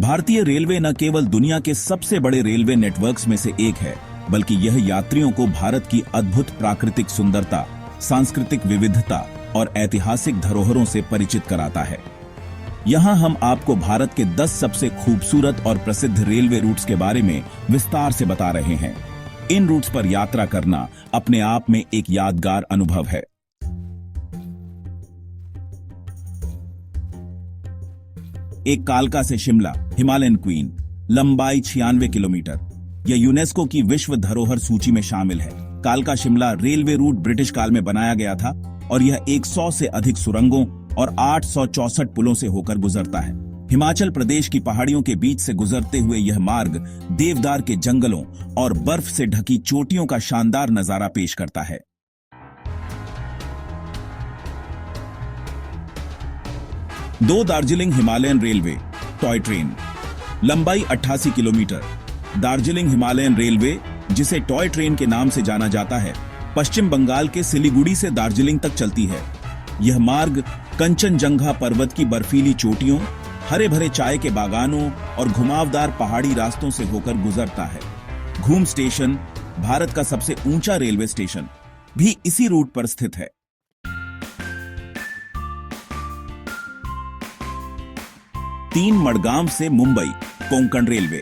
भारतीय रेलवे न केवल दुनिया के सबसे बड़े रेलवे नेटवर्क्स में से एक है, बल्कि यह यात्रियों को भारत की अद्भुत प्राकृतिक सुंदरता, सांस्कृतिक विविधता और ऐतिहासिक धरोहरों से परिचित कराता है। यहाँ हम आपको भारत के 10 सबसे खूबसूरत और प्रसिद्ध रेलवे रूट्स के बारे में विस्तार से बता रहे हैं। इन रूट्स पर यात्रा करना अपने आप में एक यादगार अनुभव है। एक कालका से शिमला हिमालयन क्वीन, लंबाई 96 किलोमीटर। यह यूनेस्को की विश्व धरोहर सूची में शामिल है। कालका शिमला रेलवे रूट ब्रिटिश काल में बनाया गया था और यह 100 से अधिक सुरंगों और 864 पुलों से होकर गुजरता है। हिमाचल प्रदेश की पहाड़ियों के बीच से गुजरते हुए यह मार्ग देवदार के जंगलों और बर्फ से ढकी चोटियों का शानदार नजारा पेश करता है। दो Darjeeling Himalayan railway toy train, लंबाई 88 किलोमीटर। दार्जिलिंग हिमालयन रेलवे, जिसे टॉय ट्रेन के नाम से जाना जाता है, पश्चिम बंगाल के सिलीगुड़ी से दार्जिलिंग तक चलती है। यह मार्ग कंचनजंगा पर्वत की बर्फीली चोटियों, हरे भरे चाय के बागानों और घुमावदार पहाड़ी रास्तों से होकर गुजरता है। घूम स्टेशन, भारत का सबसे ऊंचा रेलवे स्टेशन, भी इसी रूट पर स्थित है। तीन मडगांव से मुंबई कोंकण रेलवे,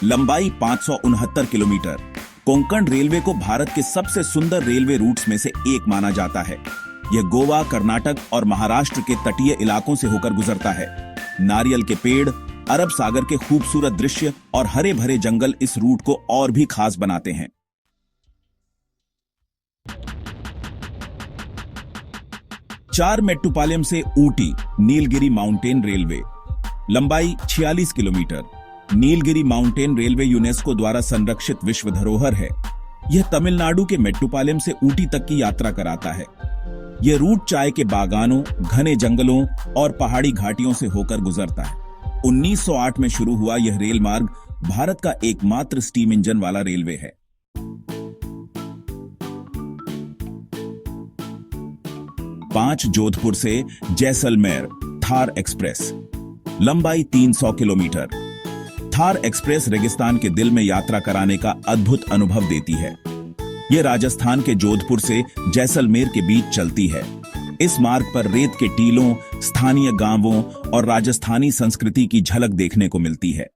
लंबाई 569 किलोमीटर। कोंकण रेलवे को भारत के सबसे सुंदर रेलवे रूट्स में से एक माना जाता है। यह गोवा, कर्नाटक और महाराष्ट्र के तटीय इलाकों से होकर गुजरता है। नारियल के पेड़, अरब सागर के खूबसूरत दृश्य और हरे भरे जंगल इस रूट को और भी खास बनाते हैं। चार मेट्टुपालयम से ऊटी नीलगिरी माउंटेन रेलवे, लंबाई 46 kilometre. Nilgiri mountain railway UNESCO द्वारा संरक्षित विश्व धरोहर है। यह तमिलनाडु के मेट्टुपालयम से ऊटी तक की यात्रा कराता है। यह रूट चाय के बागानों, घने जंगलों और पहाड़ी घाटियों से होकर गुजरता है। 1908 में शुरू हुआ यह रेल मार्ग भारत का एकमात्र स्टीम इंजन वाला रेलवे है। 5 जोधपुर से जैसलमेर थार एक्सप्रेस, लंबाई 300 किलोमीटर। थार एक्सप्रेस रेगिस्तान के दिल में यात्रा कराने का अद्भुत अनुभव देती है। यह राजस्थान के जोधपुर से जैसलमेर के बीच चलती है। इस मार्ग पर रेत के टीलों, स्थानीय गांवों और राजस्थानी संस्कृति की झलक देखने को मिलती है।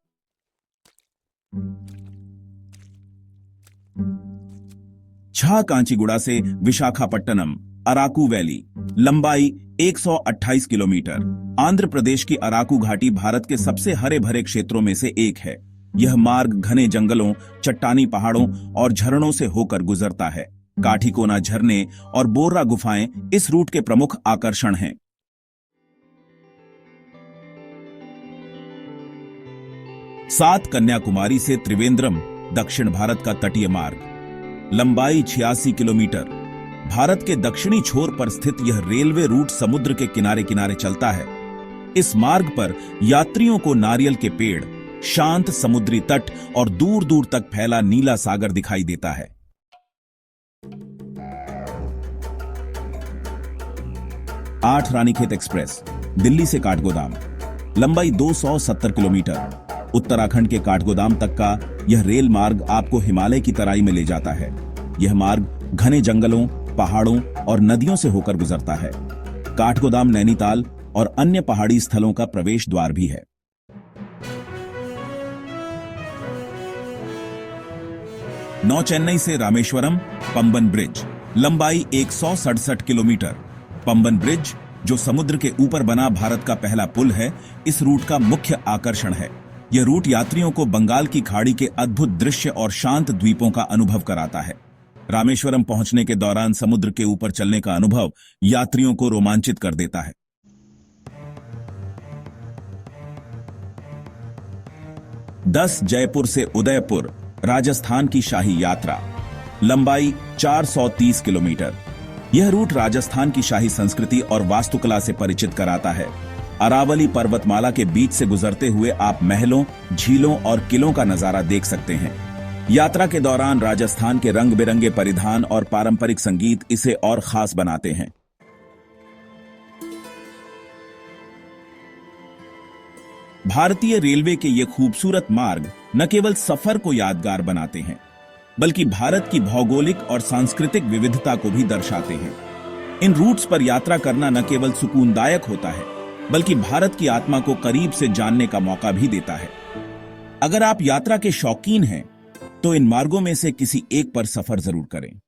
छह कांचीगुड़ा से विशाखापट्टनम अराकू वैली, लंबाई 128 किलोमीटर। आंध्र प्रदेश की अराकू घाटी भारत के सबसे हरे भरे क्षेत्रों में से एक है। यह मार्ग घने जंगलों, चट्टानी पहाड़ों और झरनों से होकर गुजरता है। काठीकोना झरने और बोर्रा गुफाएं इस रूट के प्रमुख आकर्षण हैं। सात कन्याकुमारी से त्रिवेंद्रम दक्षिण भारत का तटीय मार्ग, लंबाई 86 किलोमीटर। भारत के दक्षिणी छोर पर स्थित यह रेलवे रूट समुद्र के किनारे किनारे चलता है। इस मार्ग पर यात्रियों को नारियल के पेड़, शांत समुद्री तट और दूर दूर तक फैला नीला सागर दिखाई देता है। आठ रानीखेत एक्सप्रेस दिल्ली से काठगोदाम, लंबाई 270 किलोमीटर। उत्तराखंड के काठगोदाम तक का यह रेल मार्ग आपको हिमालय की तराई में ले जाता है। यह मार्ग घने जंगलों, पहाड़ों और नदियों से होकर गुजरता है। काठगोदाम नैनीताल और अन्य पहाड़ी स्थलों का प्रवेश द्वार भी है। नौ चेन्नई से रामेश्वरम पंबन ब्रिज, लंबाई 167 किलोमीटर। पंबन ब्रिज, जो समुद्र के ऊपर बना भारत का पहला पुल है, इस रूट का मुख्य आकर्षण है। यह रूट यात्रियों को बंगाल की खाड़ी के अद्भुत दृश्य और शांत द्वीपों का अनुभव कराता है। रामेश्वरम पहुंचने के दौरान समुद्र के ऊपर चलने का अनुभव यात्रियों को रोमांचित कर देता है। 10 जयपुर से उदयपुर राजस्थान की शाही यात्रा, लंबाई 430 किलोमीटर। यह रूट राजस्थान की शाही संस्कृति और वास्तुकला से परिचित कराता है। अरावली पर्वतमाला के बीच से गुजरते हुए आप महलों, झीलों और किलों का नजारा देख सकते हैं। यात्रा के दौरान राजस्थान के रंग बिरंगे परिधान और पारंपरिक संगीत इसे और खास बनाते हैं। भारतीय रेलवे के ये खूबसूरत मार्ग न केवल सफर को यादगार बनाते हैं, बल्कि भारत की भौगोलिक और सांस्कृतिक विविधता को भी दर्शाते हैं। इन रूट्स पर यात्रा करना न केवल सुकूनदायक होता है, बल्कि भारत की आत्मा को करीब से जानने का मौका भी देता है। अगर आप यात्रा के शौकीन हैं, तो इन मार्गों में से किसी एक पर सफर जरूर करें।